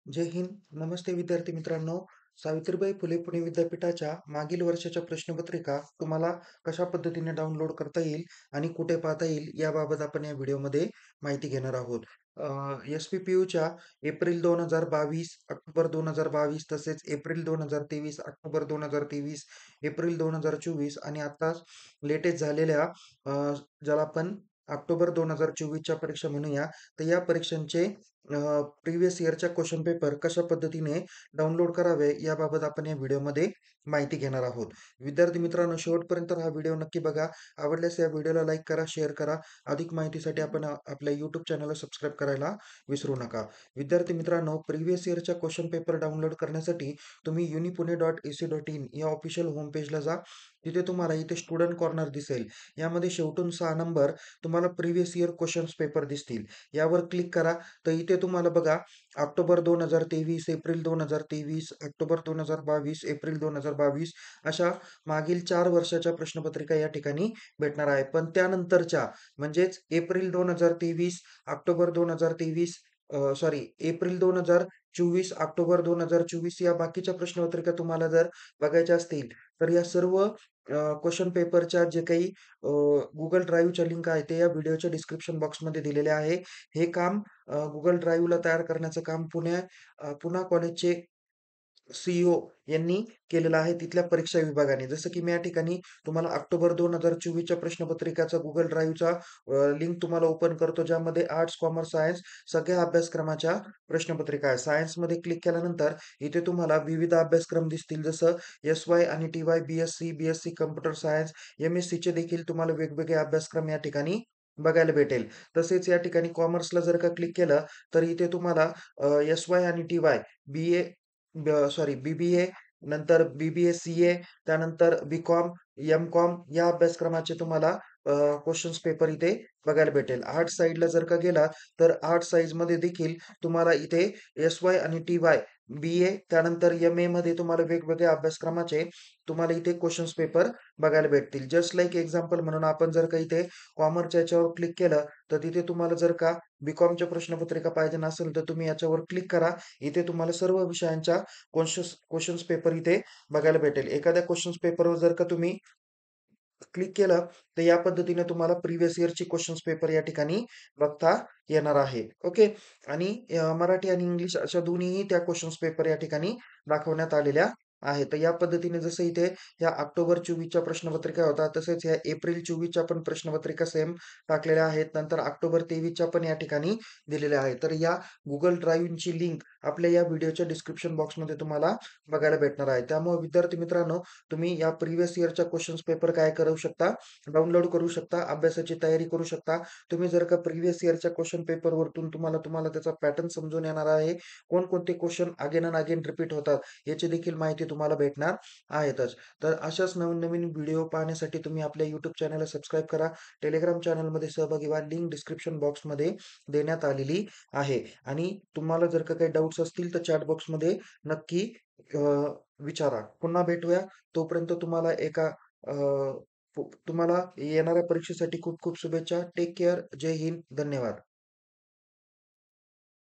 जय हिंद. नमस्ते विद्यार्थी मित्रांनो. सावित्रीबाई फुले पुणे विद्यापीठाच्या मागील वर्षाच्या प्रश्नपत्रिका तुम्हाला कशा पद्धतीने डाउनलोड करता येईल आणि कुठे पाहता येईल याबाबत आपण या व्हिडिओमध्ये माहिती घेणार आहोत. SPPUच्या एप्रिल 2022, ऑक्टोबर 2022 तसेच एप्रिल 2023, ऑक्टोबर 2023, एप्रिल 2024 आणि आत्ताच लेटेस्ट झालेल्या ज्याला आपण ऑक्टोबर 2024च्या परीक्षा म्हणूया, तर या परीक्षांचे प्रिव्हियस इयरच्या क्वेश्चन पेपर कशा पद्धतीने डाउनलोड करावे याबाबत आपण या व्हिडिओमध्ये माहिती घेणार आहोत. विद्यार्थी मित्रांनो, शेवटपर्यंत हा व्हिडिओ नक्की बघा. आवडल्यास या व्हिडिओला लाईक करा, शेअर करा. अधिक माहितीसाठी आपण आपल्या YouTube चॅनलला सबस्क्राईब करायला विसरू नका. विद्यार्थी मित्रांनो, प्रिव्हियस इयरच्या क्वेश्चन पेपर डाउनलोड करण्यासाठी तुम्ही unipune.ac.in या ऑफिशियल होम पेजला जा. तिथे तुम्हाला इथे स्टुडंट कॉर्नर दिसेल. यामध्ये शेवटून 6 नंबर तुम्हाला प्रिव्हियस इयर क्वेश्चन्स पेपर दिसतील. यावर क्लिक करा. तर इथे तुम्हाला बघा ऑक्टोबर 2023, एप्रिल 2023, ऑक्टोबर 2022, एप्रिल 2022 अशा मागील 4 वर्षाच्या प्रश्नपत्रिका या ठिकाणी भेटणार आहे. पण त्यानंतरच्या म्हणजेच April 2023, October 2023 sorry April 2024, October 2024 या बाकीच्या प्रश्नपत्रिका तुम्हाला जर बघायच्या असतील, तर या सर्व क्वेशन पेपरच्या जे काही Google ड्राईव्हच्या लिंक आहे ते या व्हिडिओच्या डिस्क्रिप्शन बॉक्समध्ये दिलेले आहे. हे काम Google ड्राईव्हला तयार करण्याचं काम पुणा कॉलेजचे CEO यांनी केलेलं आहे तिथल्या परीक्षा विभागाने. जसं की मी या ठिकाणी तुम्हाला ऑक्टोबर 2024च्या प्रश्नपत्रिकाचा Google ड्राईव्हचा लिंक तुम्हाला ओपन करतो, ज्यामध्ये आर्ट्स, कॉमर्स, सायन्स सगळ्या अभ्यासक्रमाच्या प्रश्नपत्रिका आहे. सायन्समध्ये क्लिक केल्यानंतर इथे तुम्हाला विविध अभ्यासक्रम दिसतील, जसं SY आणि TY, BSc कॉम्प्युटर सायन्स, MScचे देखील तुम्हाला वेगवेगळे अभ्यासक्रम या ठिकाणी बघायला भेटेल. तसेच या ठिकाणी कॉमर्सला जर का क्लिक केलं, तर इथे तुम्हाला SY आणि TY, BA BBA, नंतर BBA, CA, त्यानंतर BCom, MCom या अभ्यासक्रमाचे तुम्हाला क्वेश्चन्स पेपर इथे बघायला भेटेल. आर्ट्स साइडला जर का गेला, तर आर्ट्स साइडमध्ये देखील तुम्हाला इथे SY आणि TY, BA त्यानंतर MA मध्ये तुम्हाला वेगवेगळ्या अभ्यासक्रमाचे तुम्हाला इथे क्वेश्चन्स पेपर बघायला भेटतील. जस्ट लाइक एक्झाम्पल म्हणून आपण जर का इथे कॉमर्सच्या याच्यावर क्लिक केलं, तर तिथे तुम्हाला जर का BComच्या प्रश्नपत्रिका पाहिजे नसेल, तर तुम्ही याच्यावर क्लिक करा. इथे तुम्हाला सर्व विषयांच्या क्वेश्चन्स पेपर इथे बघायला भेटेल. एखाद्या क्वेश्चन्स पेपरवर जर का तुम्ही क्लिक केलं, तर या पद्धतीने तुम्हाला प्रिव्हियस इयरची क्वेश्चन्स पेपर या ठिकाणी बघता येणार आहे. ओके. आणि मराठी आणि इंग्लिश अशा दोन्हीही त्या क्वेश्चन्स पेपर या ठिकाणी दाखवण्यात आलेल्या आहेत. तर या पद्धतीने जसं इथे ह्या ऑक्टोबर 24च्या प्रश्नपत्रिका होतात, तसेच ह्या एप्रिल 24च्या पण प्रश्नपत्रिका सेम टाकलेल्या आहेत. नंतर ऑक्टोबर 23च्या पण या ठिकाणी दिलेल्या आहेत. तर या Google ड्राईव्हची लिंक आपल्या या व्हिडिओच्या डिस्क्रिप्शन बॉक्समध्ये तुम्हाला बघायला भेटणार आहे. त्यामुळे विद्यार्थी मित्रांनो, तुम्ही या प्रिव्हियस इयरच्या क्वेश्चन्स पेपर काय करू शकता, डाउनलोड करू शकता, अभ्यासाची तयारी करू शकता. तुम्ही जर का प्रिव्हियस इयरच्या क्वेश्चन पेपरवरतून तुम्हाला तुम्हाला त्याचा पॅटर्न समजून येणार आहे. कोणकोणते question again and again repeat होतात, याची देखील माहिती तुम्हाला भेटणार आहेतच. तर अशाच नवीन-नवीन व्हिडिओ पाहण्यासाठी तुम्ही आपल्या YouTube चॅनलला सबस्क्राईब करा. Telegram चॅनलमध्ये सहभागी व्हा. लिंक डिस्क्रिप्शन बॉक्समध्ये देण्यात आलेली आहे. आणि तुम्हाला जर का काही डाउट्स असतील, तर चॅट बॉक्समध्ये नक्की अ, विचारा. पुन्हा भेटूया. तोपर्यंत तुम्हाला अ, तुम्हाला येणाऱ्या परीक्षेसाठी खूप खूप शुभेच्छा. Take care. जय हिंद. धन्यवाद.